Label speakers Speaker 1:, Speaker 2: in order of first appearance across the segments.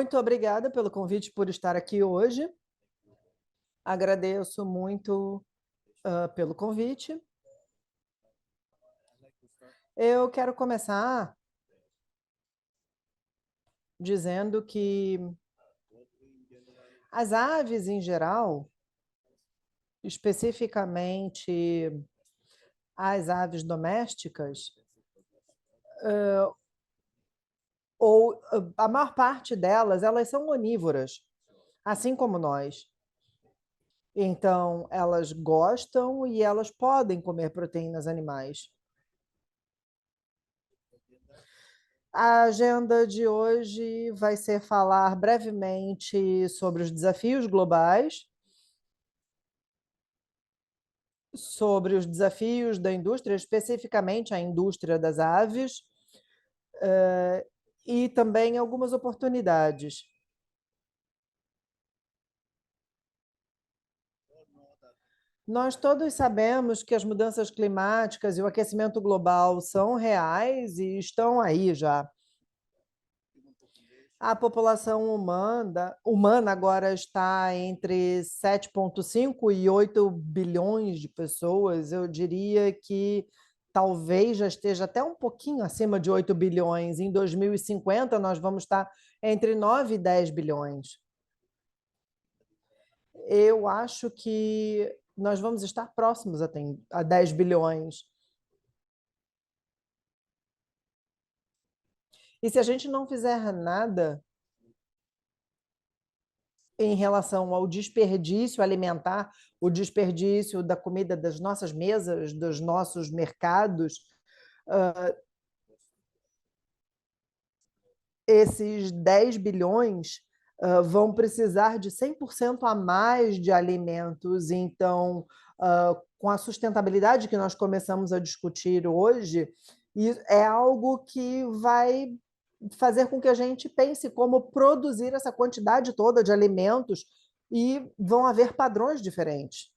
Speaker 1: Muito obrigada pelo convite, por estar aqui hoje. Agradeço muito, pelo convite. Eu quero começar dizendo que as aves em geral, especificamente as aves domésticas, ou a maior parte delas, elas são onívoras, assim como nós. Então, elas gostam e elas podem comer proteínas animais. A agenda de hoje vai ser falar brevemente sobre os desafios globais, sobre os desafios da indústria, especificamente a indústria das aves, e também algumas oportunidades. Nós todos sabemos que as mudanças climáticas e o aquecimento global são reais e estão aí já. A população humana agora está entre 7,5 e 8 bilhões de pessoas. Eu diria que talvez já esteja até um pouquinho acima de 8 bilhões. Em 2050, nós vamos estar entre 9 e 10 bilhões. Eu acho que nós vamos estar próximos a 10 bilhões. E se a gente não fizer nada em relação ao desperdício alimentar, o desperdício da comida das nossas mesas, dos nossos mercados, esses 10 bilhões vão precisar de 100% a mais de alimentos. Então, com a sustentabilidade que nós começamos a discutir hoje, é algo que vai fazer com que a gente pense como produzir essa quantidade toda de alimentos e vão haver padrões diferentes.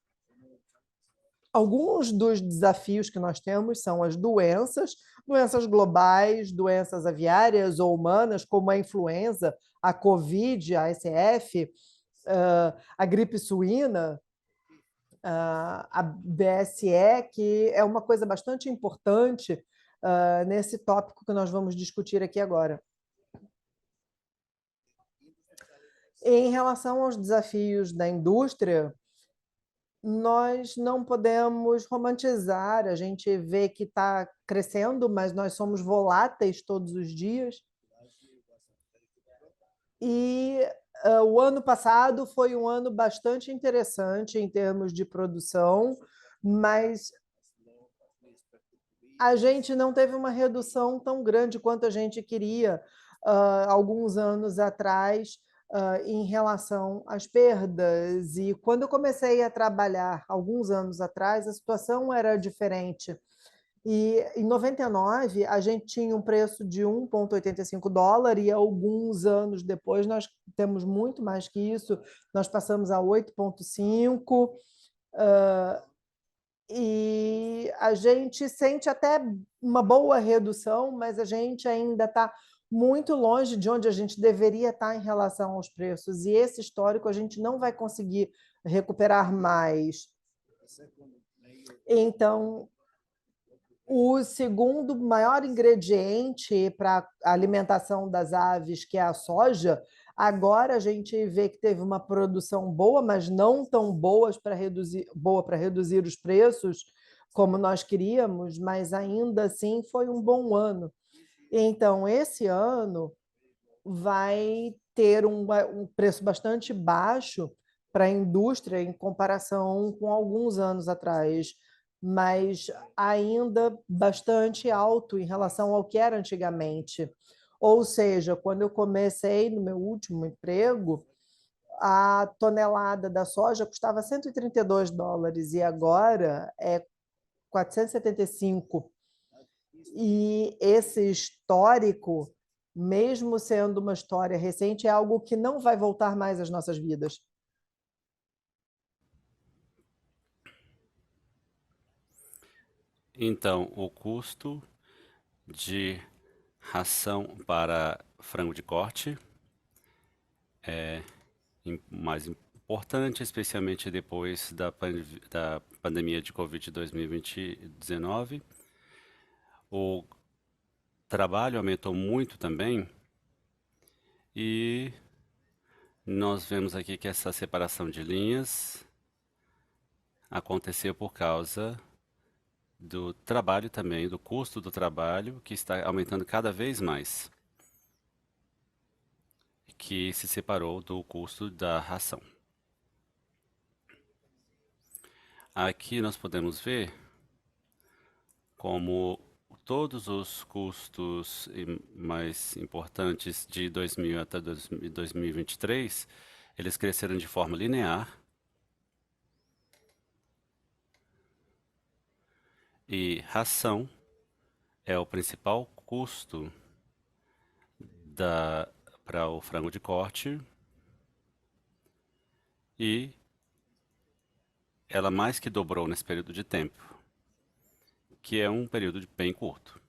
Speaker 1: Alguns dos desafios que nós temos são as doenças, doenças globais, doenças aviárias ou humanas, como a influenza, a Covid, a ASF, a gripe suína, a BSE, que é uma coisa bastante importante nesse tópico que nós vamos discutir aqui agora. Em relação aos desafios da indústria, nós não podemos romantizar, a gente vê que está crescendo, mas nós somos voláteis todos os dias. E o ano passado foi um ano bastante interessante em termos de produção, mas a gente não teve uma redução tão grande quanto a gente queria alguns anos atrás, em relação às perdas. E quando eu comecei a trabalhar alguns anos atrás, a situação era diferente. E em 99, a gente tinha um preço de $1,85 e alguns anos depois nós temos muito mais que isso, nós passamos a 8,5 e a gente sente até uma boa redução, mas a gente ainda está muito longe de onde a gente deveria estar em relação aos preços. E esse histórico a gente não vai conseguir recuperar mais. Então, o segundo maior ingrediente para a alimentação das aves, que é a soja, agora a gente vê que teve uma produção boa, mas não tão boa para reduzir os preços como nós queríamos, mas ainda assim foi um bom ano. Então, esse ano vai ter um preço bastante baixo para a indústria em comparação com alguns anos atrás, mas ainda bastante alto em relação ao que era antigamente. Ou seja, quando eu comecei no meu último emprego, a tonelada da soja custava $132 e agora é 475. E esse histórico, mesmo sendo uma história recente, é algo que não vai voltar mais às nossas vidas.
Speaker 2: Então, o custo de ração para frango de corte mais importante, especialmente depois da pandemia de Covid 2019. O trabalho aumentou muito também e nós vemos aqui que essa separação de linhas aconteceu por causa do trabalho também, do custo do trabalho, que está aumentando cada vez mais, que se separou do custo da ração. Aqui nós podemos ver como todos os custos mais importantes de 2000 até 2023, eles cresceram de forma linear e ração é o principal custo para o frango de corte e ela mais que dobrou nesse período de tempo, que é um período bem curto.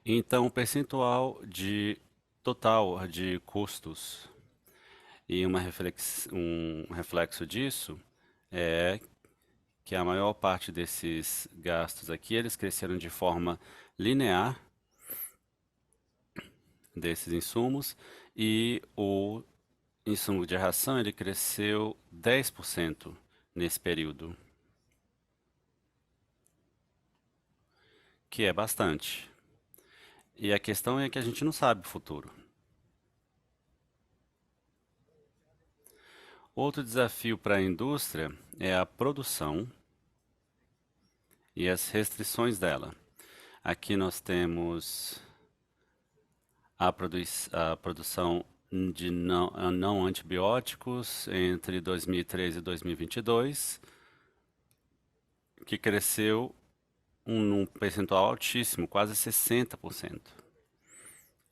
Speaker 2: Então, o percentual de total de custos e um reflexo disso é que a maior parte desses gastos aqui, eles cresceram de forma linear desses insumos e o insumo de ração ele cresceu 10% nesse período, que é bastante. E a questão é que a gente não sabe o futuro. Outro desafio para a indústria é a produção e as restrições dela. Aqui nós temos a produção de não antibióticos entre 2013 e 2022, que cresceu num percentual altíssimo, quase 60%.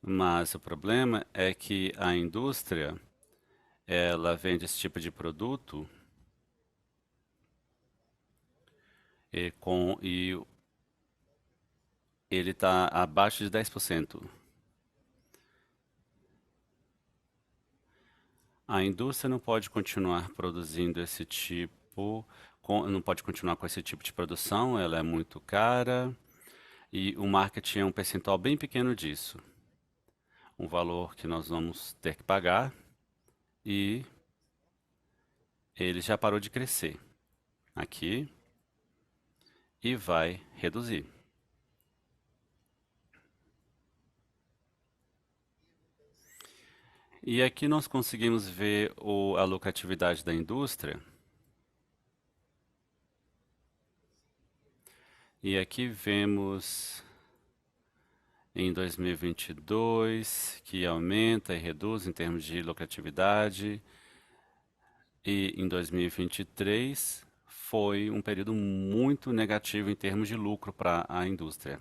Speaker 2: Mas o problema é que a indústria, ela vende esse tipo de produto e ele está abaixo de 10%. A indústria não pode continuar produzindo esse tipo, não pode continuar com esse tipo de produção, ela é muito cara e o marketing é um percentual bem pequeno disso. Um valor que nós vamos ter que pagar e ele já parou de crescer aqui e vai reduzir. E aqui nós conseguimos ver a lucratividade da indústria. E aqui vemos em 2022 que aumenta e reduz em termos de lucratividade. E em 2023 foi um período muito negativo em termos de lucro para a indústria,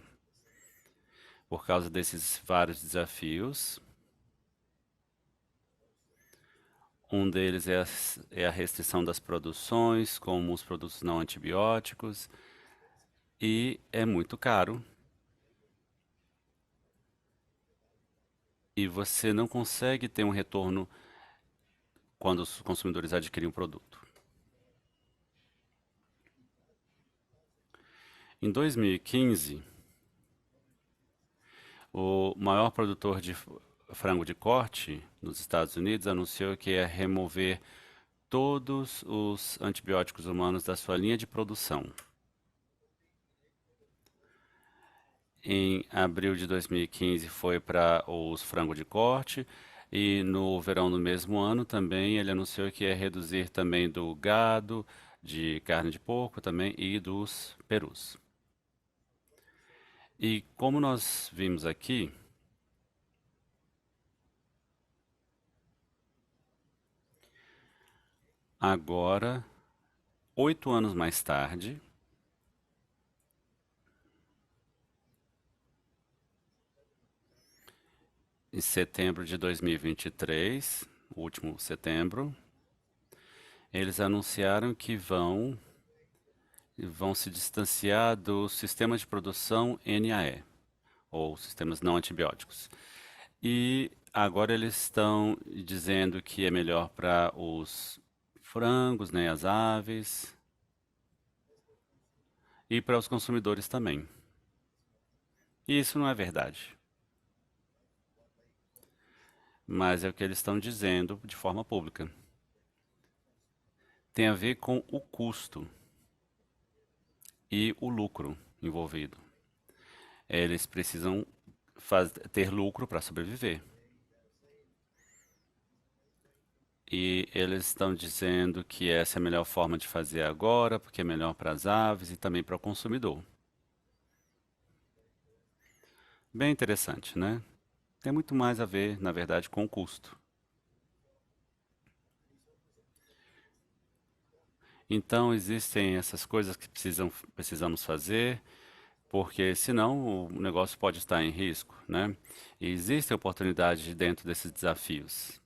Speaker 2: por causa desses vários desafios. Um deles é a restrição das produções, como os produtos não antibióticos, e é muito caro. E você não consegue ter um retorno quando os consumidores adquirem um produto. Em 2015, o maior produtor de frango de corte nos Estados Unidos anunciou que ia remover todos os antibióticos humanos da sua linha de produção. Em abril de 2015 foi para os frangos de corte e no verão do mesmo ano também ele anunciou que ia reduzir também do gado, de carne de porco também e dos perus. E como nós vimos aqui, agora, 8 anos mais tarde, em setembro de 2023, o último setembro, eles anunciaram que vão se distanciar do sistema de produção NAE, ou sistemas não antibióticos. E agora eles estão dizendo que é melhor para os frangos, né, as aves, e para os consumidores também. E isso não é verdade, mas é o que eles estão dizendo de forma pública. Tem a ver com o custo e o lucro envolvido. Eles precisam ter lucro para sobreviver. E eles estão dizendo que essa é a melhor forma de fazer agora, porque é melhor para as aves e também para o consumidor. Bem interessante, né? Tem muito mais a ver, na verdade, com o custo. Então, existem essas coisas que precisamos fazer, porque senão o negócio pode estar em risco, né? E existem oportunidades dentro desses desafios.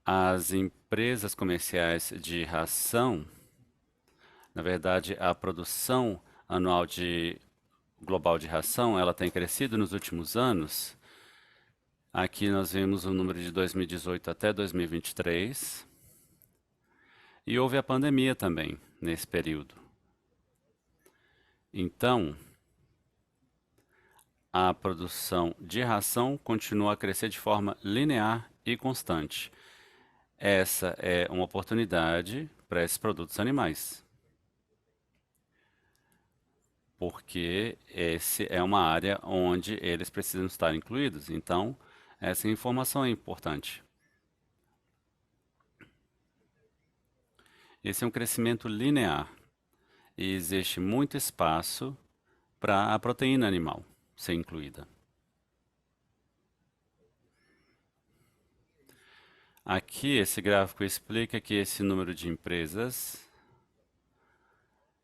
Speaker 2: As empresas comerciais de ração, na verdade, a produção anual global de ração, ela tem crescido nos últimos anos. Aqui nós vemos o número de 2018 até 2023. E houve a pandemia também nesse período. Então, a produção de ração continua a crescer de forma linear e constante. Essa é uma oportunidade para esses produtos animais, porque esse é uma área onde eles precisam estar incluídos. Então, essa informação é importante. Esse é um crescimento linear e existe muito espaço para a proteína animal ser incluída. Aqui, esse gráfico explica que esse número de empresas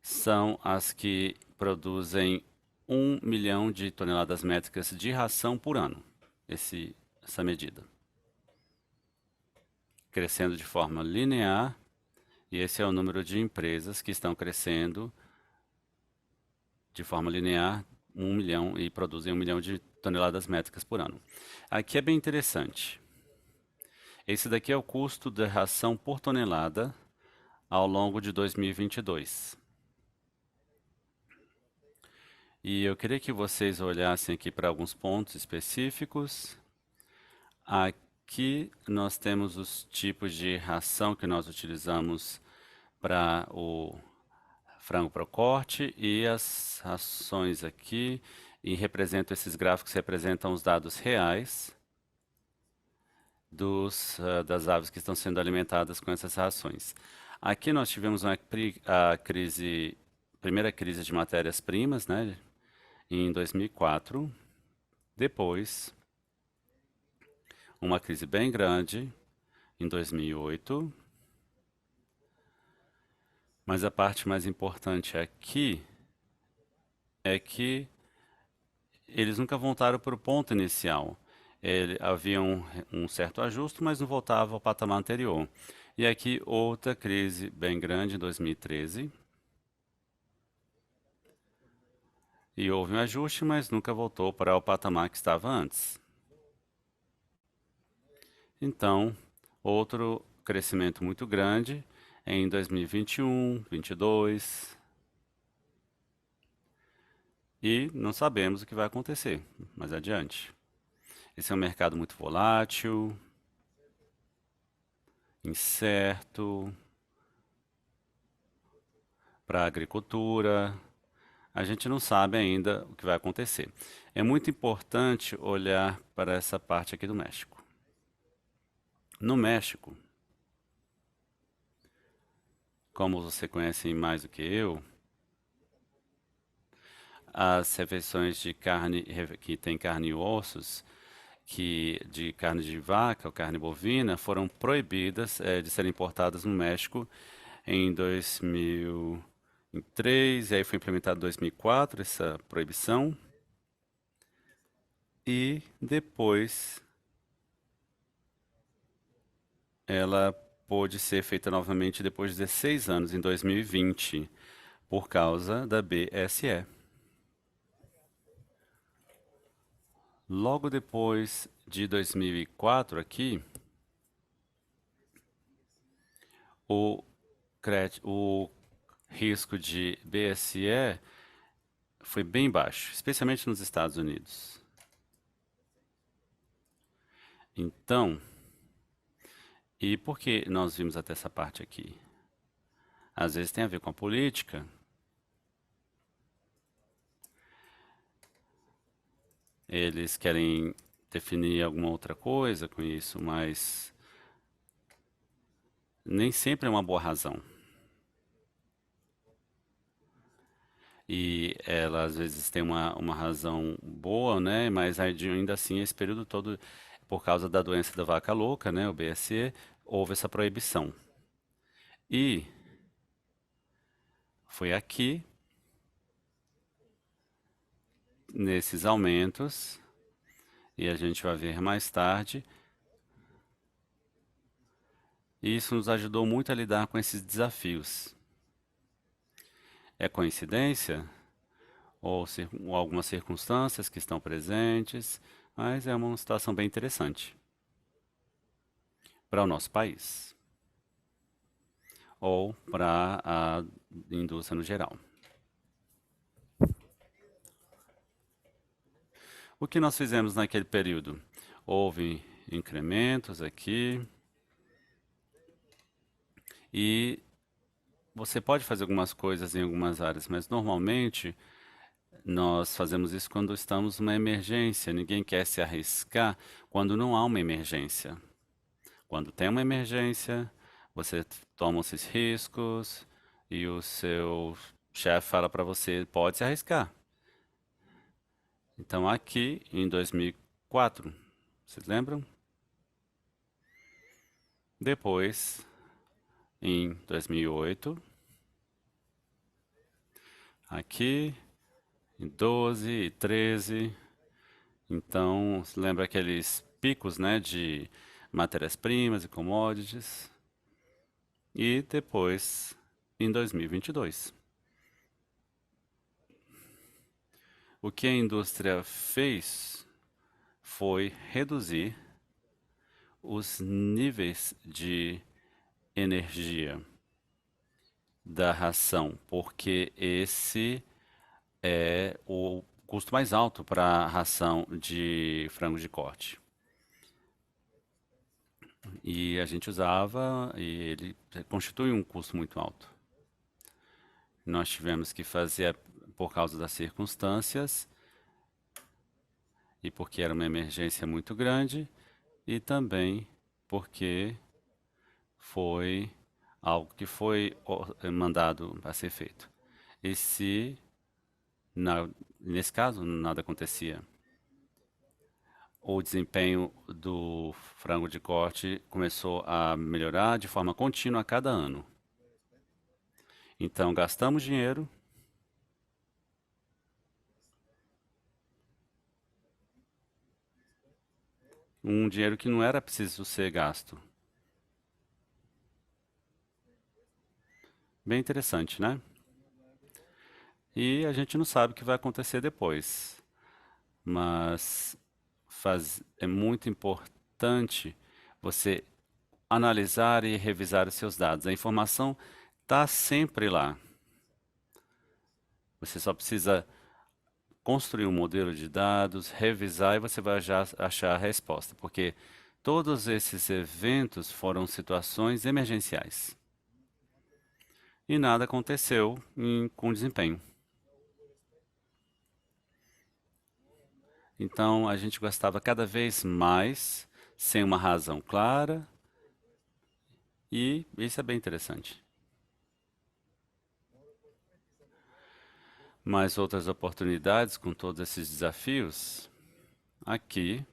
Speaker 2: são as que produzem 1 milhão de toneladas métricas de ração por ano, essa medida. Crescendo de forma linear, e esse é o número de empresas que estão crescendo de forma linear 1 milhão e produzem 1 milhão de toneladas métricas por ano. Aqui é bem interessante. Esse daqui é o custo da ração por tonelada ao longo de 2022. E eu queria que vocês olhassem aqui para alguns pontos específicos. Aqui nós temos os tipos de ração que nós utilizamos para o frango para o corte e as rações aqui, e representam esses gráficos, representam os dados reais das aves que estão sendo alimentadas com essas rações. Aqui nós tivemos primeira crise de matérias-primas, né, em 2004. Depois, uma crise bem grande em 2008. Mas a parte mais importante aqui é que eles nunca voltaram para o ponto inicial. Havia um certo ajuste, mas não voltava ao patamar anterior. E aqui outra crise bem grande em 2013. E houve um ajuste, mas nunca voltou para o patamar que estava antes. Então, outro crescimento muito grande em 2021, 2022. E não sabemos o que vai acontecer mais adiante. Esse é um mercado muito volátil, incerto, para a agricultura. A gente não sabe ainda o que vai acontecer. É muito importante olhar para essa parte aqui do México. No México, como você conhece mais do que eu, as refeições de carne que tem carne e ossos, de carne de vaca ou carne bovina, foram proibidas de serem importadas no México em 2003, e aí foi implementado em 2004 essa proibição. E depois ela pôde ser feita novamente depois de 16 anos, em 2020, por causa da BSE. Logo depois de 2004 aqui, o o risco de BSE foi bem baixo, especialmente nos Estados Unidos. Então, e por que nós vimos até essa parte aqui? Às vezes tem a ver com a política. Eles querem definir alguma outra coisa com isso, mas nem sempre é uma boa razão. E ela às vezes tem uma razão boa, né? Mas ainda assim, esse período todo, por causa da doença da vaca louca, né? O BSE, houve essa proibição. E foi aqui, nesses aumentos, e a gente vai ver mais tarde, e isso nos ajudou muito a lidar com esses desafios. É coincidência? Ou algumas circunstâncias que estão presentes, mas é uma situação bem interessante para o nosso país ou para a indústria no geral. O que nós fizemos naquele período? Houve incrementos aqui e você pode fazer algumas coisas em algumas áreas, mas normalmente nós fazemos isso quando estamos numa emergência. Ninguém quer se arriscar quando não há uma emergência. Quando tem uma emergência, você toma esses riscos e o seu chefe fala para você, pode se arriscar. Então aqui em 2004, vocês lembram? Depois, em 2008, aqui em 12 e 13, então se lembra aqueles picos, né, de matérias-primas e commodities? E depois em 2022. O que a indústria fez foi reduzir os níveis de energia da ração, porque esse é o custo mais alto para a ração de frango de corte. E a gente usava, e ele constitui um custo muito alto. Nós tivemos que fazer, por causa das circunstâncias, e porque era uma emergência muito grande, e também porque foi algo que foi mandado a ser feito. E se, nesse caso, nada acontecia, o desempenho do frango de corte começou a melhorar de forma contínua a cada ano. Então, gastamos dinheiro, um dinheiro que não era preciso ser gasto. Bem interessante, né? E a gente não sabe o que vai acontecer depois, mas é muito importante você analisar e revisar os seus dados. A informação está sempre lá. Você só precisa construir um modelo de dados, revisar e você vai achar a resposta, porque todos esses eventos foram situações emergenciais. E nada aconteceu com desempenho. Então a gente gastava cada vez mais, sem uma razão clara, e isso é bem interessante. Mais outras oportunidades com todos esses desafios? Aqui,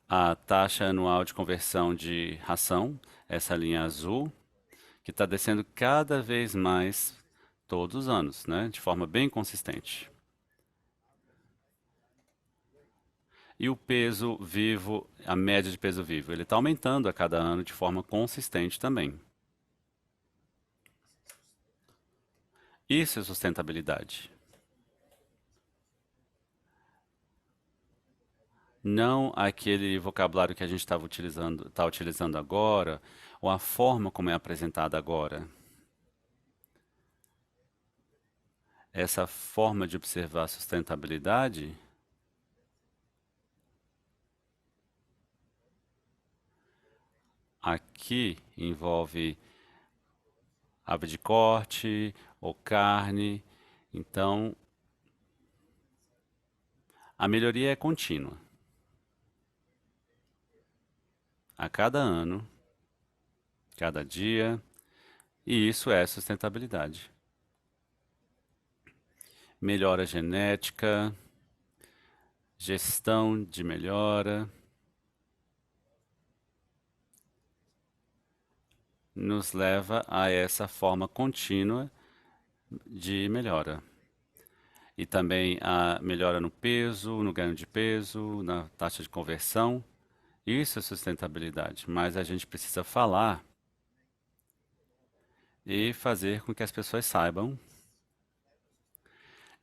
Speaker 2: a taxa anual de conversão de ração, essa linha azul, que está descendo cada vez mais todos os anos, né, de forma bem consistente. E o peso vivo, a média de peso vivo, ele está aumentando a cada ano de forma consistente também. Isso é sustentabilidade. Não aquele vocabulário que a gente está utilizando agora, ou a forma como é apresentada agora. Essa forma de observar a sustentabilidade aqui envolve ave de corte ou carne. Então, a melhoria é contínua. A cada ano, cada dia, e isso é sustentabilidade. Melhora genética, gestão de melhora, nos leva a essa forma contínua de melhora. E também a melhora no peso, no ganho de peso, na taxa de conversão. Isso é sustentabilidade, mas a gente precisa falar e fazer com que as pessoas saibam.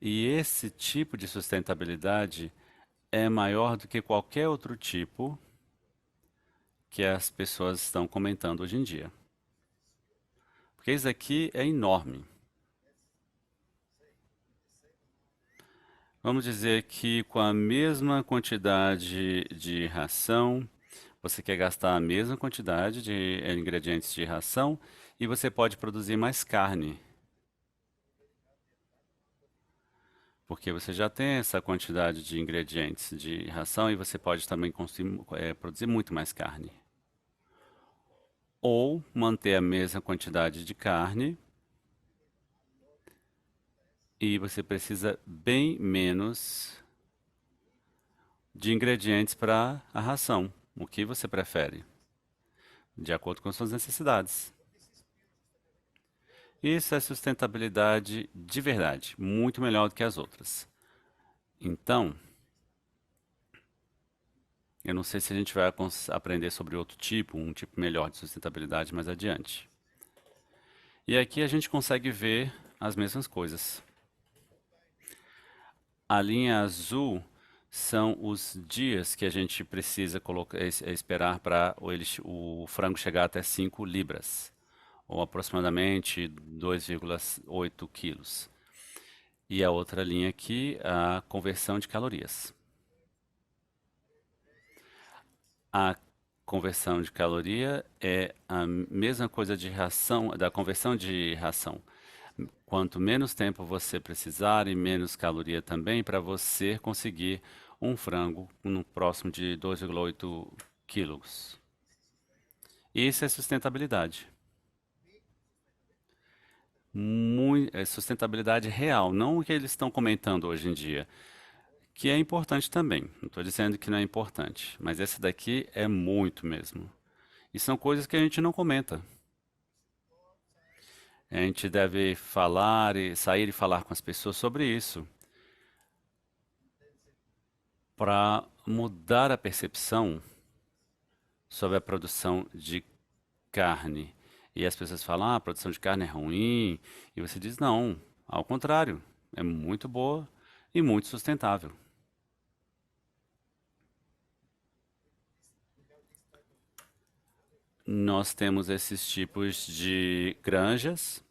Speaker 2: E esse tipo de sustentabilidade é maior do que qualquer outro tipo que as pessoas estão comentando hoje em dia. Porque isso aqui é enorme. Vamos dizer que com a mesma quantidade de ração, você quer gastar a mesma quantidade de ingredientes de ração e você pode produzir mais carne, porque você já tem essa quantidade de ingredientes de ração e você pode também produzir muito mais carne. Ou manter a mesma quantidade de carne e você precisa bem menos de ingredientes para a ração. O que você prefere? De acordo com suas necessidades. Isso é sustentabilidade de verdade, muito melhor do que as outras. Então, eu não sei se a gente vai aprender sobre outro tipo, um tipo melhor de sustentabilidade mais adiante. E aqui a gente consegue ver as mesmas coisas. A linha azul são os dias que a gente precisa esperar para o frango chegar até 5 libras, ou aproximadamente 2,8 quilos. E a outra linha aqui, a conversão de calorias. A conversão de caloria é a mesma coisa de ração, da conversão de ração. Quanto menos tempo você precisar e menos caloria também para você conseguir um frango no próximo de 2,8 quilos. Isso é sustentabilidade. É sustentabilidade real, não o que eles estão comentando hoje em dia, que é importante também. Não estou dizendo que não é importante, mas esse daqui é muito mesmo. E são coisas que a gente não comenta. A gente deve falar e sair e falar com as pessoas sobre isso para mudar a percepção sobre a produção de carne. E as pessoas falam, ah, a produção de carne é ruim. E você diz, não, ao contrário, é muito boa e muito sustentável. Nós temos esses tipos de granjas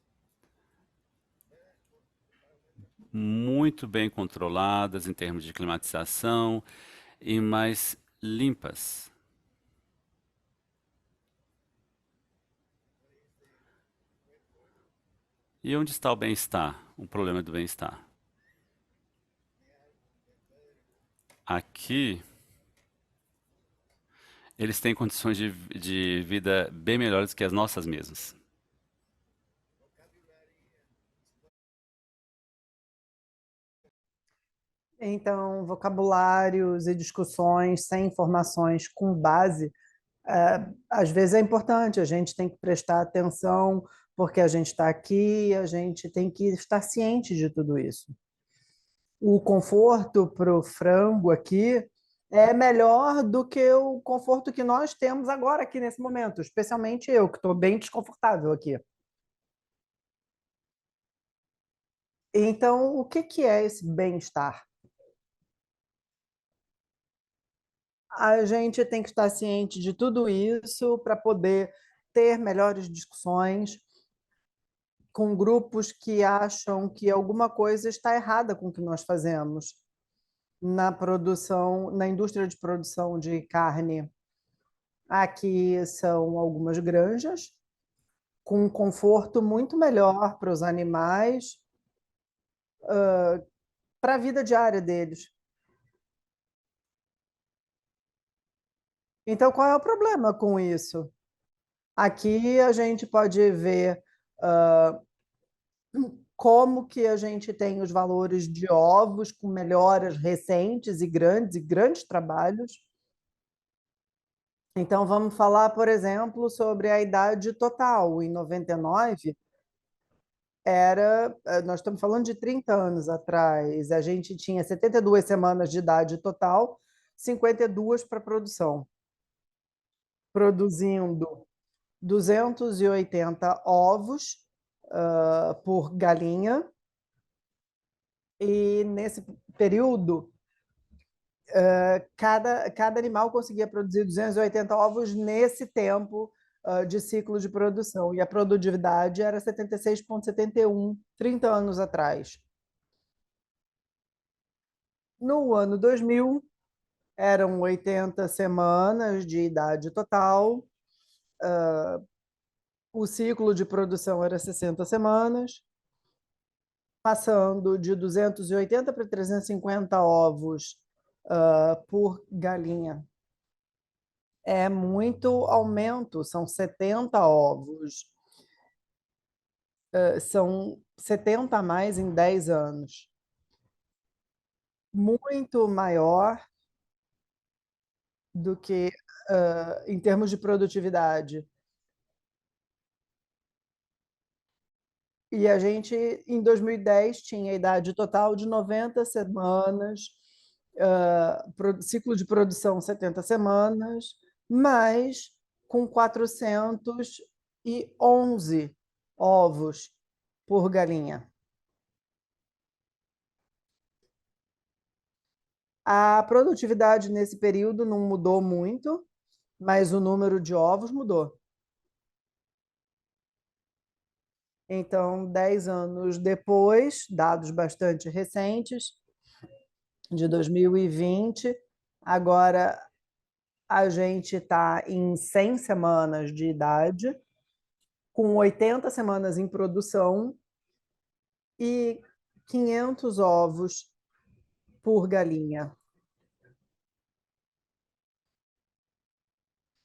Speaker 2: muito bem controladas em termos de climatização e mais limpas. E onde está o bem-estar? O problema do bem-estar. Aqui, eles têm condições de vida bem melhores que as nossas mesmas.
Speaker 1: Então, vocabulários e discussões sem informações com base, às vezes é importante, a gente tem que prestar atenção, porque a gente está aqui, a gente tem que estar ciente de tudo isso. O conforto para o frango aqui É melhor do que o conforto que nós temos agora aqui nesse momento, especialmente eu, que estou bem desconfortável aqui. Então, o que que é esse bem-estar? A gente tem que estar ciente de tudo isso para poder ter melhores discussões com grupos que acham que alguma coisa está errada com o que nós fazemos na produção, na indústria de produção de carne. Aqui são algumas granjas com um conforto muito melhor para os animais, para a vida diária deles. Então, qual é o problema com isso? Aqui a gente pode ver como que a gente tem os valores de ovos com melhoras recentes e grandes trabalhos. Então, vamos falar, por exemplo, sobre a idade total. Em 99, nós estamos falando de 30 anos atrás, a gente tinha 72 semanas de idade total, 52 para produção, produzindo 280 ovos por galinha, e nesse período, cada animal conseguia produzir 280 ovos nesse tempo de ciclo de produção, e a produtividade era 76,71, 30 anos atrás. No ano 2000, eram 80 semanas de idade total, o ciclo de produção era 60 semanas, passando de 280 para 350 ovos por galinha. É muito aumento, são 70 ovos, são 70 a mais em 10 anos. Muito maior do que em termos de produtividade. E a gente, em 2010, tinha a idade total de 90 semanas, ciclo de produção 70 semanas, mas com 411 ovos por galinha. A produtividade nesse período não mudou muito, mas o número de ovos mudou. Então, 10 anos depois, dados bastante recentes, de 2020, agora a gente está em 100 semanas de idade, com 80 semanas em produção e 500 ovos por galinha.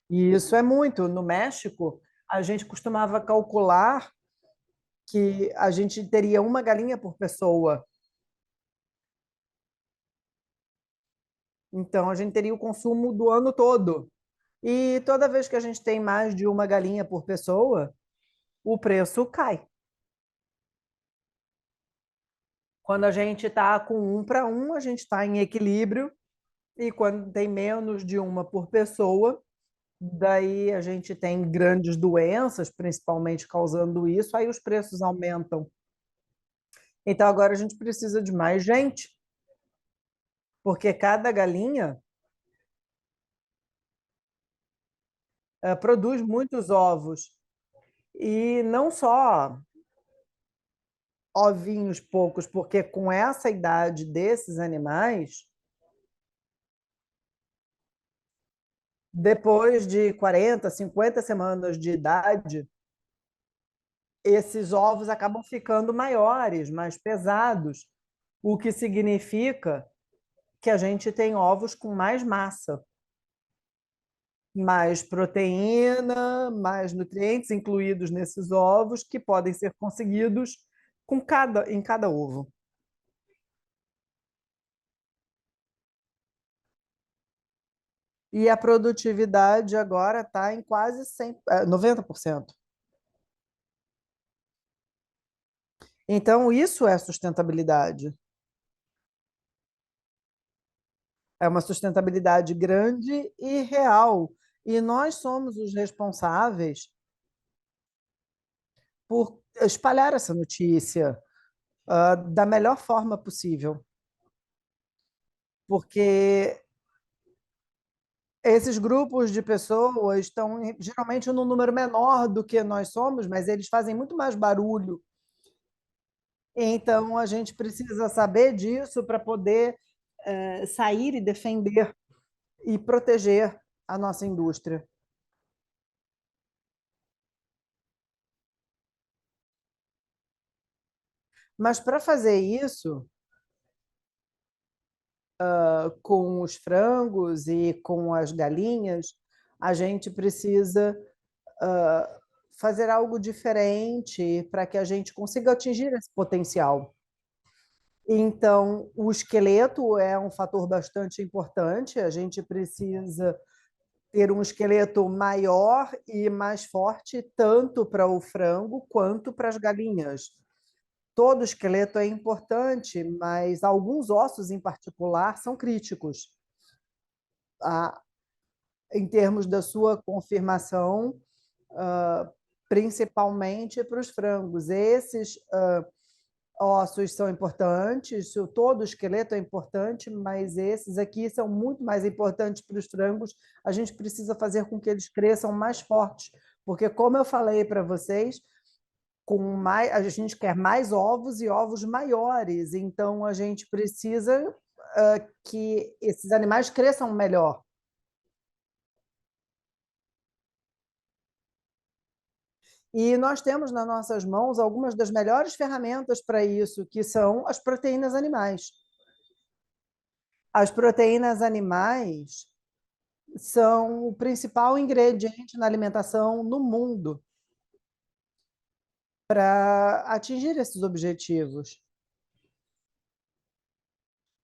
Speaker 1: E isso é muito. No México, a gente costumava calcular que a gente teria uma galinha por pessoa. Então, a gente teria o consumo do ano todo. E toda vez que a gente tem mais de uma galinha por pessoa, o preço cai. Quando a gente está com 1 para 1, a gente está em equilíbrio. E quando tem menos de uma por pessoa, daí a gente tem grandes doenças, principalmente causando isso, aí os preços aumentam. Então agora a gente precisa de mais gente, porque cada galinha produz muitos ovos. E não só ovinhos poucos, porque com essa idade desses animais, depois de 40, 50 semanas de idade, esses ovos acabam ficando maiores, mais pesados, o que significa que a gente tem ovos com mais massa, mais proteína, mais nutrientes incluídos nesses ovos que podem ser conseguidos em cada ovo. E a produtividade agora está em quase 90%. Então, isso é sustentabilidade. É uma sustentabilidade grande e real. E nós somos os responsáveis por espalhar essa notícia, da melhor forma possível, porque esses grupos de pessoas estão geralmente num número menor do que nós somos, mas eles fazem muito mais barulho. Então, a gente precisa saber disso para poder sair e defender e proteger a nossa indústria. Mas para fazer isso, com os frangos e com as galinhas, a gente precisa fazer algo diferente para que a gente consiga atingir esse potencial. Então, o esqueleto é um fator bastante importante. A gente precisa ter um esqueleto maior e mais forte, tanto para o frango quanto para as galinhas. Todo esqueleto é importante, mas alguns ossos em particular são críticos. Ah, em termos da sua confirmação, principalmente para os frangos. Esses ossos são importantes, todo o esqueleto é importante, mas esses aqui são muito mais importantes para os frangos. A gente precisa fazer com que eles cresçam mais fortes, porque, como eu falei para vocês, a gente quer mais ovos e ovos maiores, então a gente precisa que esses animais cresçam melhor. E nós temos nas nossas mãos algumas das melhores ferramentas para isso, que são as proteínas animais. As proteínas animais são o principal ingrediente na alimentação no mundo para atingir esses objetivos.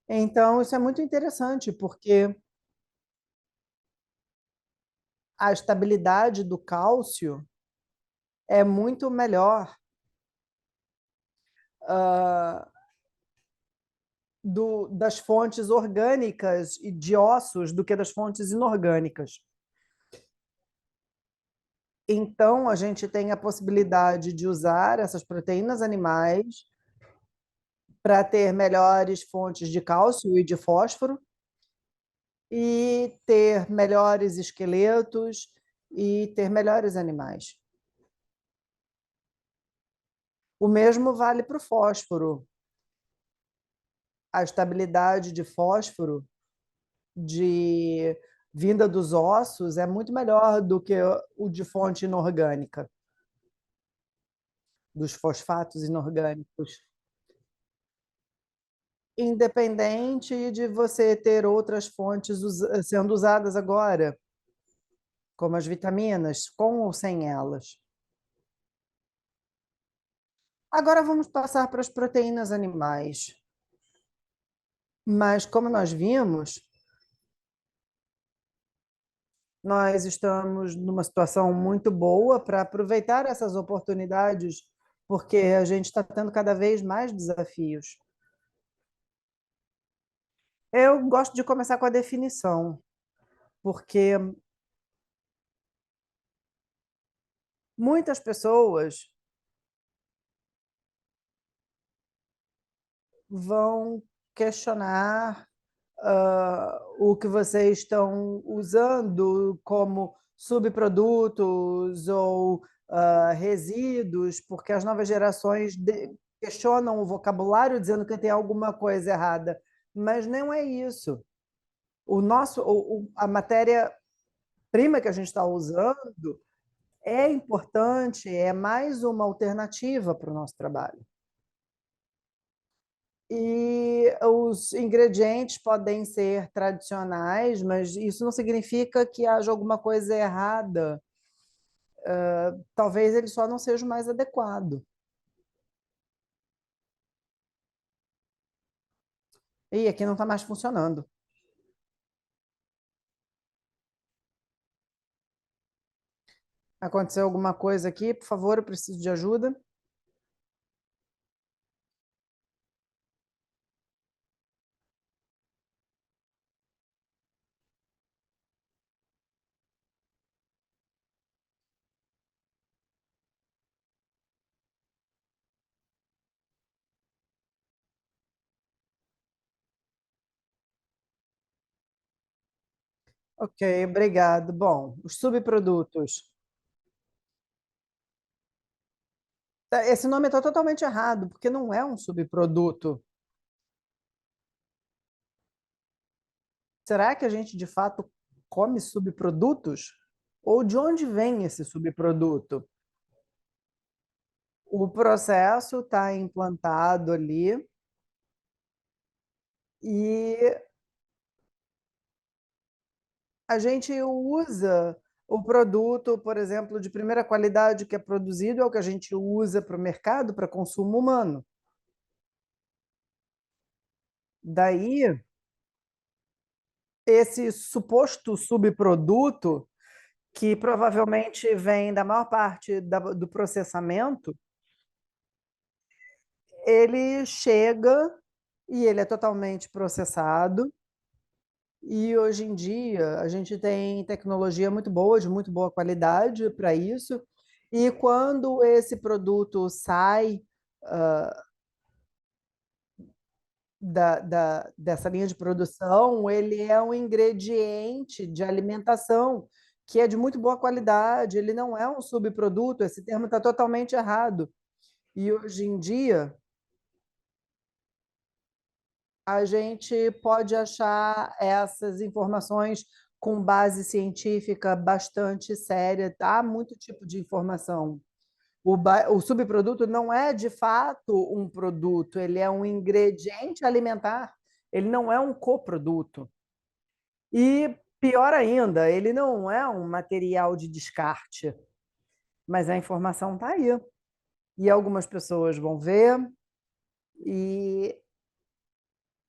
Speaker 1: Então, isso é muito interessante, porque a estabilidade do cálcio é muito melhor das fontes orgânicas e de ossos do que das fontes inorgânicas. Então, a gente tem a possibilidade de usar essas proteínas animais para ter melhores fontes de cálcio e de fósforo e ter melhores esqueletos e ter melhores animais. O mesmo vale para o fósforo. A estabilidade de fósforo de vinda dos ossos é muito melhor do que o de fonte inorgânica, dos fosfatos inorgânicos. Independente de você ter outras fontes sendo usadas agora, como as vitaminas, com ou sem elas. Agora vamos passar para as proteínas animais. Mas, como nós vimos, nós estamos numa situação muito boa para aproveitar essas oportunidades, porque a gente está tendo cada vez mais desafios. Eu gosto de começar com a definição, porque muitas pessoas vão questionar o que vocês estão usando como subprodutos ou resíduos, porque as novas gerações questionam o vocabulário dizendo que tem alguma coisa errada, mas não é isso. A matéria-prima que a gente está usando é importante, é mais uma alternativa para o nosso trabalho. E os ingredientes podem ser tradicionais, mas isso não significa que haja alguma coisa errada. Talvez ele só não seja o mais adequado. E aqui não está mais funcionando. Aconteceu alguma coisa aqui? Por favor, eu preciso de ajuda. Ok, obrigado. Bom, os subprodutos. Esse nome está totalmente errado, porque não é um subproduto. Será que a gente de fato come subprodutos? Ou de onde vem esse subproduto? O processo está implantado ali e a gente usa o produto, por exemplo, de primeira qualidade que é produzido, é o que a gente usa para o mercado, para consumo humano. Daí, esse suposto subproduto, que provavelmente vem da maior parte do processamento, ele chega e ele é totalmente processado. E hoje em dia a gente tem tecnologia muito boa, de muito boa qualidade para isso. E quando esse produto sai dessa linha de produção, ele é um ingrediente de alimentação que é de muito boa qualidade, ele não é um subproduto, esse termo está totalmente errado. E hoje em dia a gente pode achar essas informações com base científica bastante séria, tá? Muito tipo de informação. O subproduto não é de fato um produto, ele é um ingrediente alimentar, ele não é um coproduto. E pior ainda, ele não é um material de descarte, mas a informação está aí. E algumas pessoas vão ver e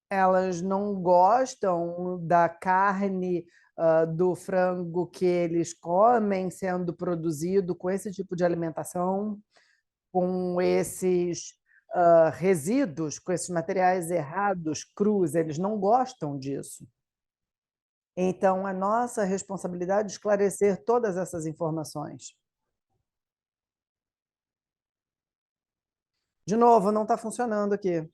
Speaker 1: elas não gostam da carne, do frango que eles comem sendo produzido com esse tipo de alimentação, com esses resíduos, com esses materiais errados, crus, eles não gostam disso. Então, é nossa responsabilidade esclarecer todas essas informações. De novo, não está funcionando aqui.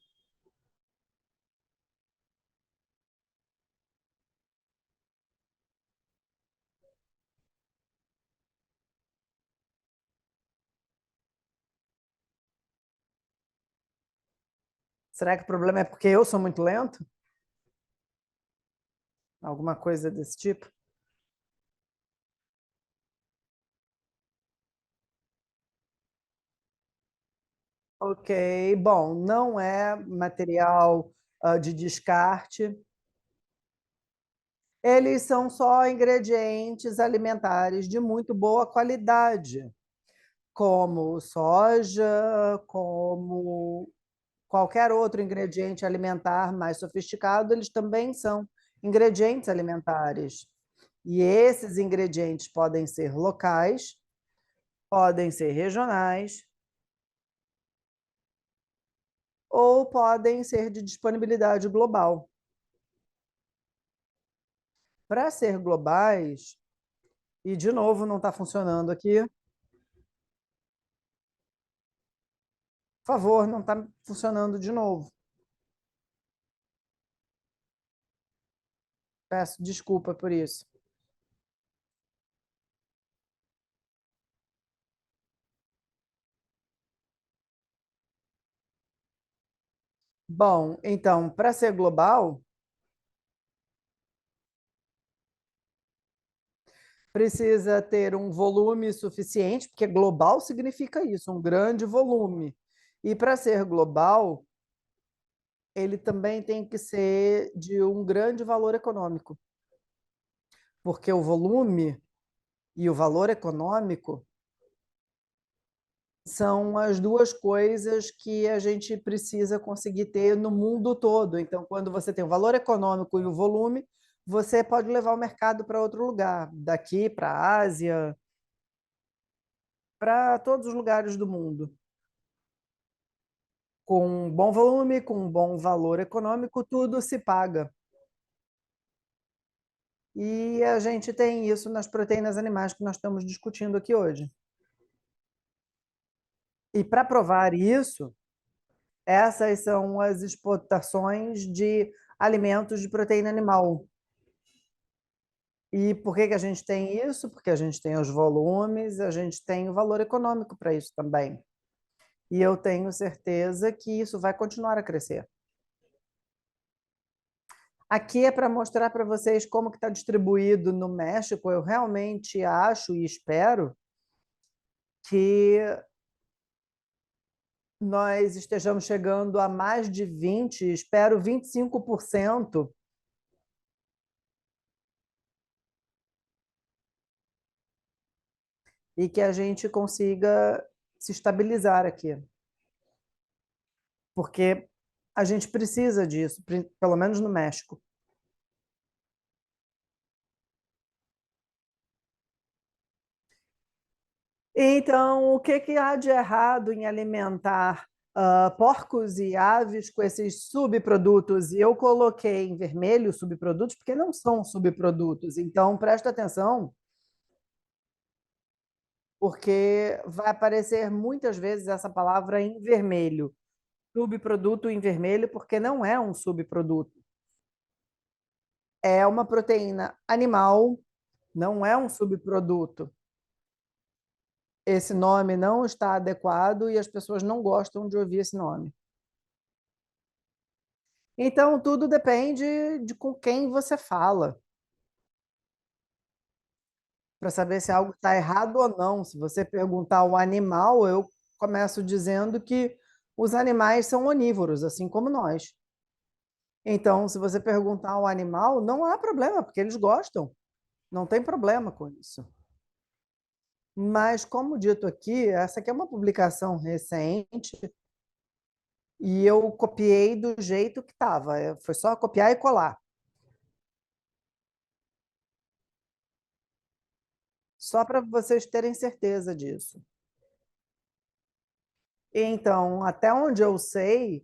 Speaker 1: Será que o problema é porque eu sou muito lento? Alguma coisa desse tipo? Ok, bom, não é material de descarte. Eles são só ingredientes alimentares de muito boa qualidade, como soja, como qualquer outro ingrediente alimentar mais sofisticado, eles também são ingredientes alimentares. E esses ingredientes podem ser locais, podem ser regionais, ou podem ser de disponibilidade global. Para ser globais, e de novo não está funcionando aqui, por favor, não está funcionando de novo. Peço desculpa por isso. Bom, então, para ser global, precisa ter um volume suficiente, porque global significa isso, um grande volume. E para ser global, ele também tem que ser de um grande valor econômico, porque o volume e o valor econômico são as duas coisas que a gente precisa conseguir ter no mundo todo. Então, quando você tem o valor econômico e o volume, você pode levar o mercado para outro lugar, daqui para a Ásia, para todos os lugares do mundo. Com um bom volume, com um bom valor econômico, tudo se paga. E a gente tem isso nas proteínas animais que nós estamos discutindo aqui hoje. E para provar isso, essas são as exportações de alimentos de proteína animal. E por que que a gente tem isso? Porque a gente tem os volumes, a gente tem o valor econômico para isso também. E eu tenho certeza que isso vai continuar a crescer. Aqui é para mostrar para vocês como que está distribuído no México. Eu realmente acho e espero que nós estejamos chegando a mais de 20, espero 25%, e que a gente consiga se estabilizar aqui. Porque a gente precisa disso, pelo menos no México. Então, o que que há de errado em alimentar porcos e aves com esses subprodutos? E eu coloquei em vermelho subprodutos porque não são subprodutos. Então, presta atenção, porque vai aparecer muitas vezes essa palavra em vermelho. Subproduto em vermelho, porque não é um subproduto. É uma proteína animal, não é um subproduto. Esse nome não está adequado e as pessoas não gostam de ouvir esse nome. Então, tudo depende de com quem você fala, para saber se algo está errado ou não. Se você perguntar o animal, eu começo dizendo que os animais são onívoros, assim como nós. Então, se você perguntar ao animal, não há problema, porque eles gostam. Não tem problema com isso. Mas, como dito aqui, essa aqui é uma publicação recente e eu copiei do jeito que estava. Foi só copiar e colar. Só para vocês terem certeza disso. Então, até onde eu sei,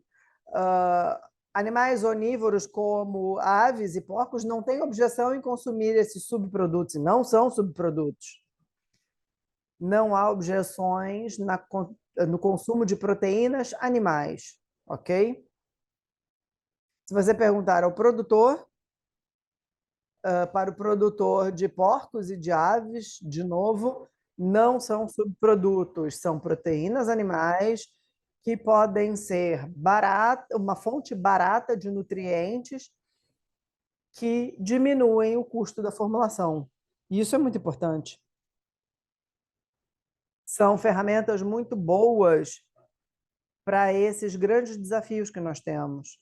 Speaker 1: animais onívoros como aves e porcos não têm objeção em consumir esses subprodutos, e não são subprodutos. Não há objeções no consumo de proteínas animais, ok? Se você perguntar ao produtor, para o produtor de porcos e de aves, de novo, não são subprodutos, são proteínas animais que podem ser uma fonte barata de nutrientes que diminuem o custo da formulação. E isso é muito importante. São ferramentas muito boas para esses grandes desafios que nós temos.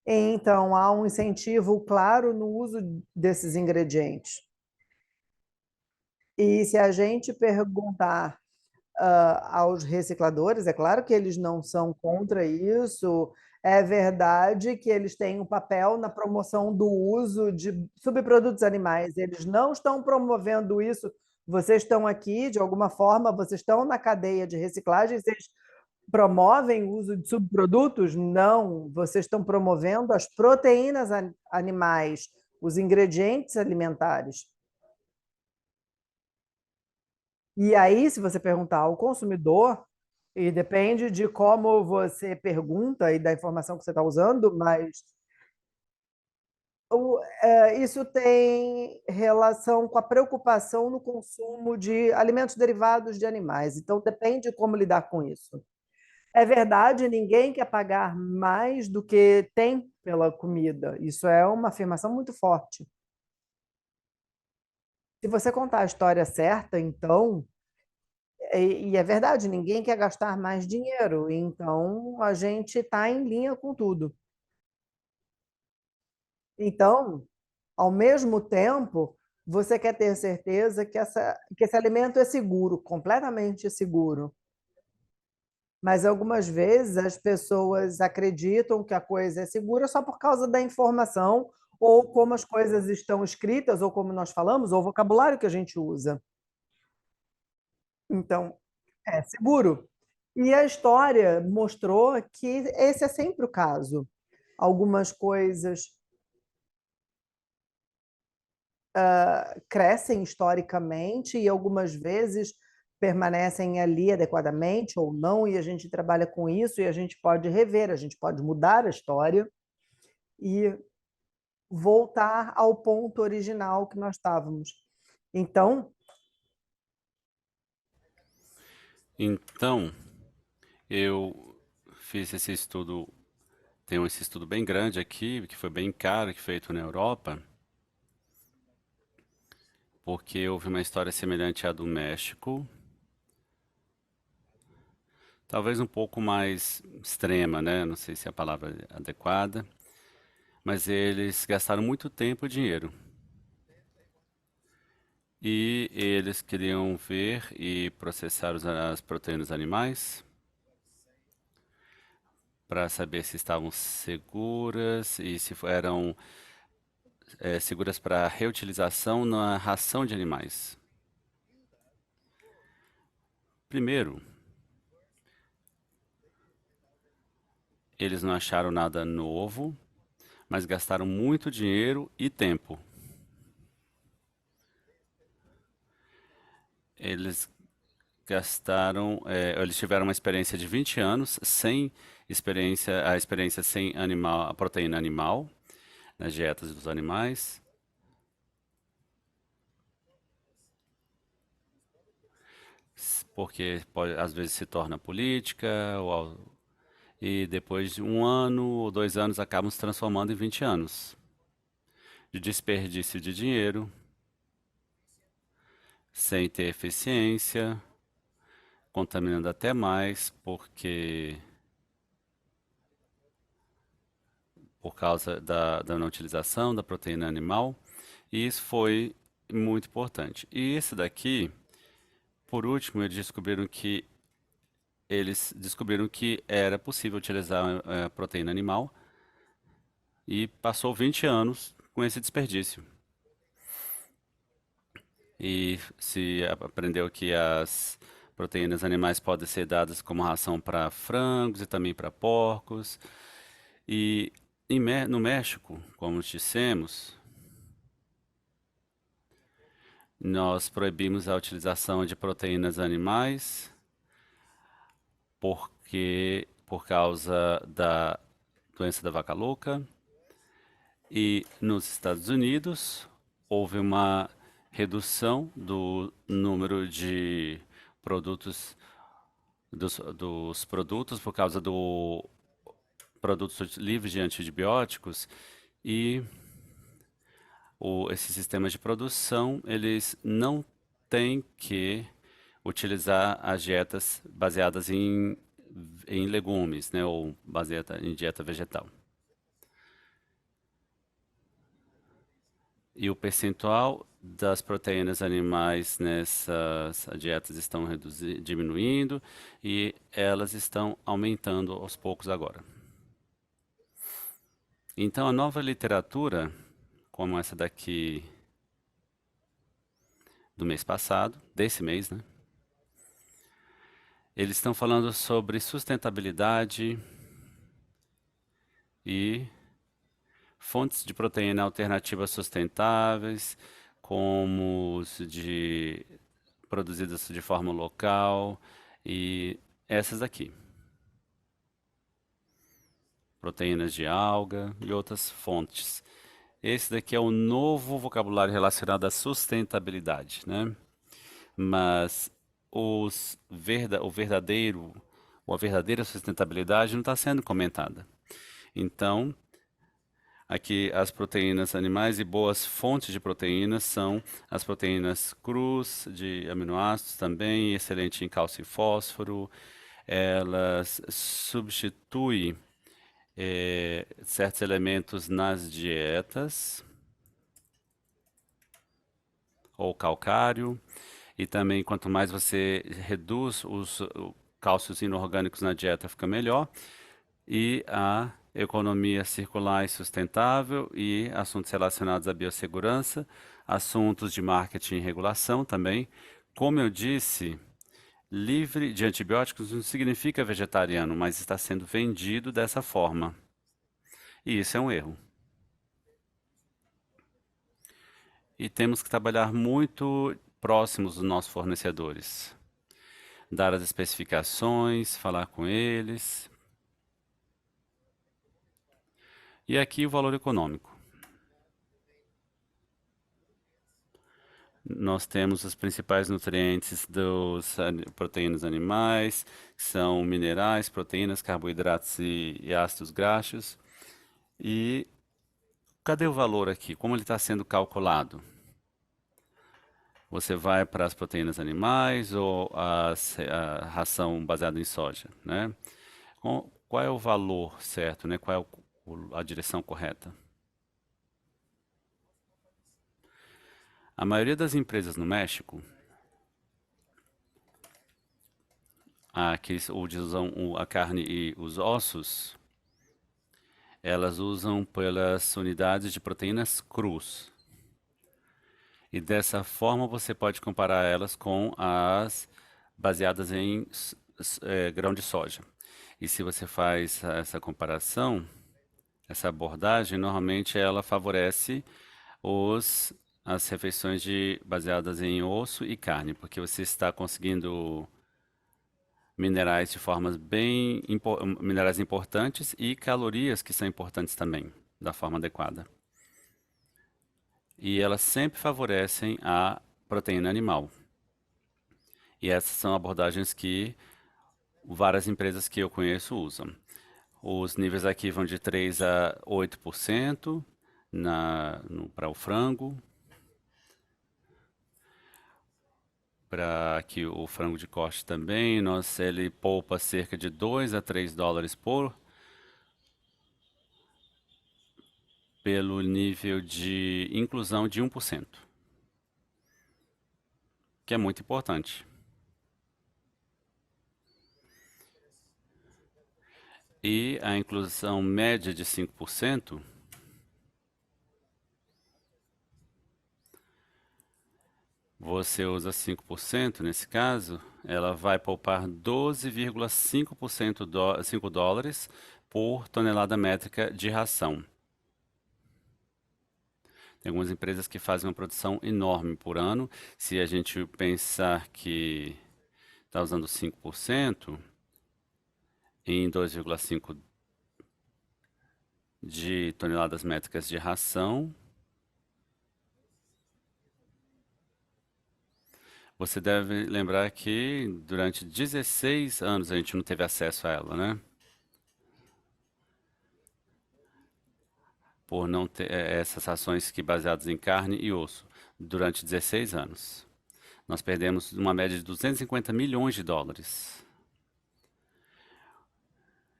Speaker 1: Então, há um incentivo claro no uso desses ingredientes. E se a gente perguntar aos recicladores, é claro que eles não são contra isso, é verdade que eles têm um papel na promoção do uso de subprodutos animais, eles não estão promovendo isso. Vocês estão aqui, de alguma forma, vocês estão na cadeia de reciclagem, vocês promovem o uso de subprodutos? Não, vocês estão promovendo as proteínas animais, os ingredientes alimentares. E aí, se você perguntar ao consumidor, e depende de como você pergunta e da informação que você está usando, mas isso tem relação com a preocupação no consumo de alimentos derivados de animais. Então, depende de como lidar com isso. É verdade, ninguém quer pagar mais do que tem pela comida. Isso é uma afirmação muito forte. Se você contar a história certa, então, e é verdade, ninguém quer gastar mais dinheiro, então a gente está em linha com tudo. Então, ao mesmo tempo, você quer ter certeza que esse alimento é seguro, completamente seguro. Mas algumas vezes as pessoas acreditam que a coisa é segura só por causa da informação, ou como as coisas estão escritas, ou como nós falamos, ou o vocabulário que a gente usa. Então, é seguro. E a história mostrou que esse é sempre o caso. Algumas coisas crescem historicamente e algumas vezes permanecem ali adequadamente ou não, e a gente trabalha com isso e a gente pode rever, a gente pode mudar a história e voltar ao ponto original que nós estávamos. Então,
Speaker 2: Então, eu fiz esse estudo, tem esse estudo bem grande aqui, que foi bem caro, que foi feito na Europa, porque houve uma história semelhante à do México, talvez um pouco mais extrema, né? Não sei se é a palavra é adequada, mas eles gastaram muito tempo e dinheiro. E eles queriam ver e processar as proteínas animais para saber se estavam seguras e se eram seguras para reutilização na ração de animais. Primeiro, eles não acharam nada novo, mas gastaram muito dinheiro e tempo. Eles eles tiveram uma experiência de 20 anos sem a experiência sem animal, a proteína animal nas dietas dos animais. Porque às vezes se torna política, e depois de um ano ou 2 anos acabam se transformando em 20 anos de desperdício de dinheiro, sem ter eficiência, contaminando até mais, porque por causa da não utilização da proteína animal, e isso foi muito importante. E esse daqui, por último, eles descobriram que era possível utilizar proteína animal e passou 20 anos com esse desperdício. E se aprendeu que as proteínas animais podem ser dadas como ração para frangos e também para porcos. E no México, como dissemos, nós proibimos a utilização de proteínas animais por causa da doença da vaca louca. E nos Estados Unidos houve uma redução do número de produtos dos produtos por causa do produtos livres de antibióticos e esses sistemas de produção eles não têm que utilizar as dietas baseadas em legumes, né, ou baseada em dieta vegetal. E o percentual das proteínas animais nessas dietas estão diminuindo e elas estão aumentando aos poucos agora. Então, a nova literatura, como essa daqui do mês passado, desse mês, né? Eles estão falando sobre sustentabilidade e fontes de proteína alternativas sustentáveis, como produzidas de forma local e essas aqui, proteínas de alga e outras fontes. Esse daqui é o novo vocabulário relacionado à sustentabilidade, né? Mas o verdadeiro, ou a verdadeira sustentabilidade não está sendo comentada. Então, aqui as proteínas animais e boas fontes de proteínas são as proteínas crus de aminoácidos também, excelente em cálcio e fósforo. Elas substituem certos elementos nas dietas, ou calcário, e também quanto mais você reduz os cálcios inorgânicos na dieta, fica melhor. E a economia circular e sustentável e assuntos relacionados à biossegurança, assuntos de marketing e regulação também. Como eu disse, livre de antibióticos não significa vegetariano, mas está sendo vendido dessa forma. E isso é um erro. E temos que trabalhar muito próximos dos nossos fornecedores. Dar as especificações, falar com eles. E aqui o valor econômico. Nós temos os principais nutrientes dos proteínas animais, que são minerais, proteínas, carboidratos e ácidos graxos. E cadê o valor aqui? Como ele está sendo calculado? Você vai para as proteínas animais ou a ração baseada em soja, né? Qual é o valor certo, né? Qual é a direção correta? A maioria das empresas no México, que usam a carne e os ossos, elas usam pelas unidades de proteínas crus. E dessa forma você pode comparar elas com as baseadas em grão de soja. E se você faz essa comparação, essa abordagem, normalmente ela favorece as refeições baseadas em osso e carne, porque você está conseguindo minerais de formas minerais importantes e calorias que são importantes também, da forma adequada. E elas sempre favorecem a proteína animal. E essas são abordagens que várias empresas que eu conheço usam. Os níveis aqui vão de 3 a 8% para o frango, para que o frango de corte também, ele poupa cerca de 2 a 3 dólares pelo nível de inclusão de 1%, que é muito importante. E a inclusão média de 5%, você usa 5% nesse caso, ela vai poupar 12,5% 5 dólares por tonelada métrica de ração. Tem algumas empresas que fazem uma produção enorme por ano. Se a gente pensar que está usando 5% em 2,5 de toneladas métricas de ração, você deve lembrar que durante 16 anos a gente não teve acesso a ela, né? Por não ter essas rações baseadas em carne e osso durante 16 anos. Nós perdemos uma média de 250 milhões de dólares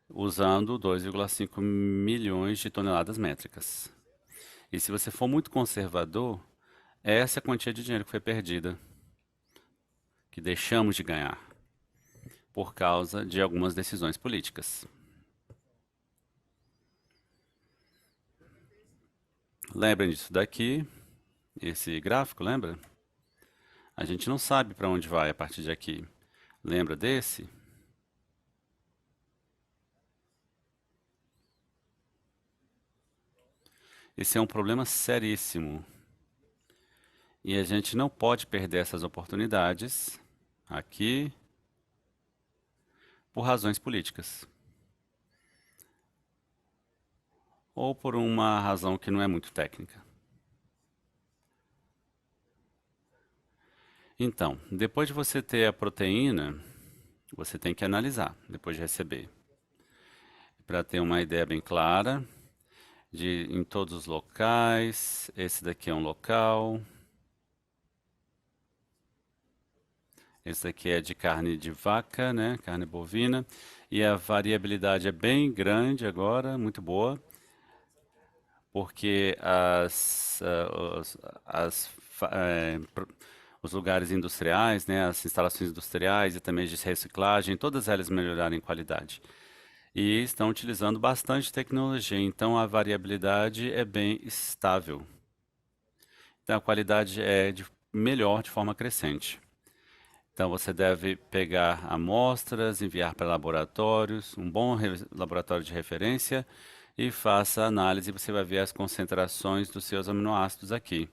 Speaker 2: usando 2,5 milhões de toneladas métricas. E se você for muito conservador, essa é a quantia de dinheiro que foi perdida, que deixamos de ganhar por causa de algumas decisões políticas. Lembrem disso daqui, esse gráfico, lembra? A gente não sabe para onde vai a partir de aqui. Lembra desse? Esse é um problema seríssimo. E a gente não pode perder essas oportunidades aqui por razões políticas. Ou por uma razão que não é muito técnica. Então, depois de você ter a proteína, você tem que analisar, depois de receber. Para ter uma ideia bem clara, em todos os locais, esse daqui é um local. Esse daqui é de carne de vaca, né? Carne bovina. E a variabilidade é bem grande agora, muito boa, porque os lugares industriais, né, as instalações industriais e também de reciclagem, todas elas melhoraram em qualidade. E estão utilizando bastante tecnologia, então a variabilidade é bem estável. Então a qualidade é melhor de forma crescente. Então você deve pegar amostras, enviar para laboratórios, um bom laboratório de referência e faça a análise. Você vai ver as concentrações dos seus aminoácidos aqui.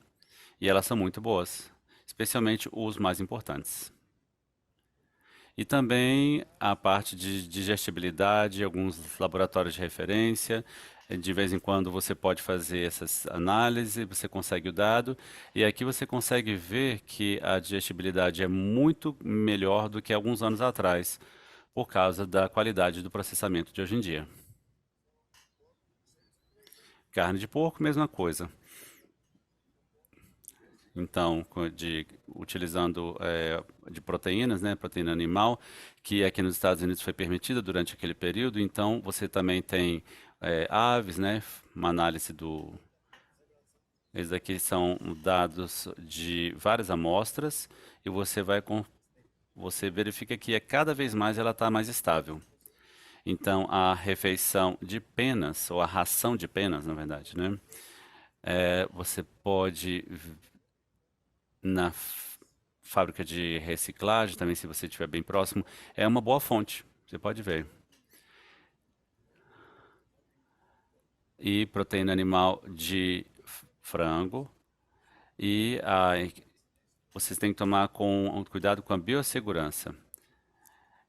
Speaker 2: E elas são muito boas, especialmente os mais importantes. E também a parte de digestibilidade, alguns laboratórios de referência. De vez em quando você pode fazer essas análises, você consegue o dado, e aqui você consegue ver que a digestibilidade é muito melhor do que alguns anos atrás, por causa da qualidade do processamento de hoje em dia. Carne de porco, mesma coisa. Então, utilizando de proteínas, né, proteína animal, que aqui nos Estados Unidos foi permitida durante aquele período. Então, você também tem aves, né, uma análise do. Esses aqui são dados de várias amostras e você verifica que cada vez mais ela está mais estável. Então, a refeição de penas, ou a ração de penas, na verdade, né? Você pode na fábrica de reciclagem, também se você estiver bem próximo, é uma boa fonte, você pode ver. E proteína animal de frango. E vocês têm que tomar cuidado com a biossegurança.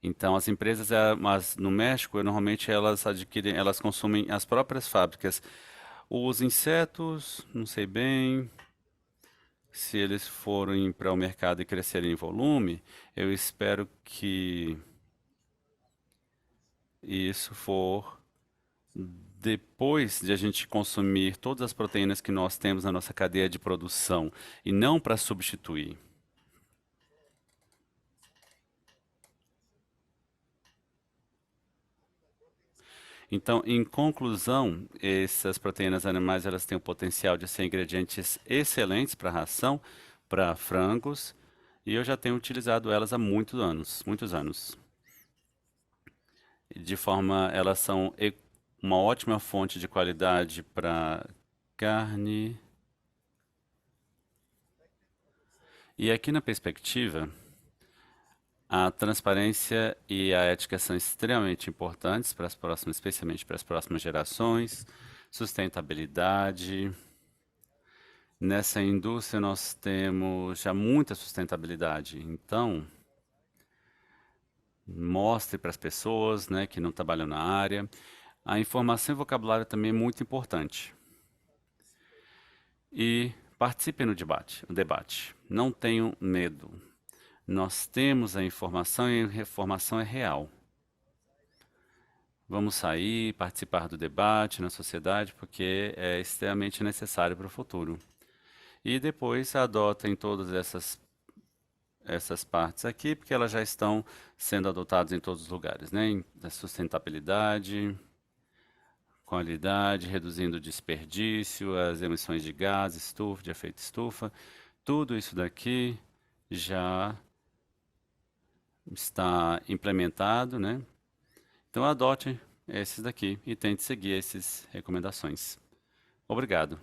Speaker 2: Então, as empresas, mas no México, normalmente elas consumem as próprias fábricas. Os insetos, não sei bem, se eles forem para o mercado e crescerem em volume, eu espero que isso for depois de a gente consumir todas as proteínas que nós temos na nossa cadeia de produção e não para substituir. Então, em conclusão, essas proteínas animais elas têm o potencial de ser ingredientes excelentes para ração, para frangos, e eu já tenho utilizado elas há muitos anos, muitos anos. De forma, elas são uma ótima fonte de qualidade para carne. E aqui na perspectiva, a transparência e a ética são extremamente importantes para as próximas, especialmente para as próximas gerações. Sustentabilidade. Nessa indústria nós temos já muita sustentabilidade. Então, mostre para as pessoas, né, que não trabalham na área. A informação e vocabulário também é muito importante. E participe no debate. Não tenham medo. Nós temos a informação e a informação é real. Vamos sair, participar do debate na sociedade, porque é extremamente necessário para o futuro. E depois adotem todas essas partes aqui, porque elas já estão sendo adotadas em todos os lugares, né? Da sustentabilidade, qualidade, reduzindo o desperdício, as emissões de gás, estufa, de efeito estufa, tudo isso daqui já está implementado, né? Então adote esses daqui e tente seguir essas recomendações. Obrigado.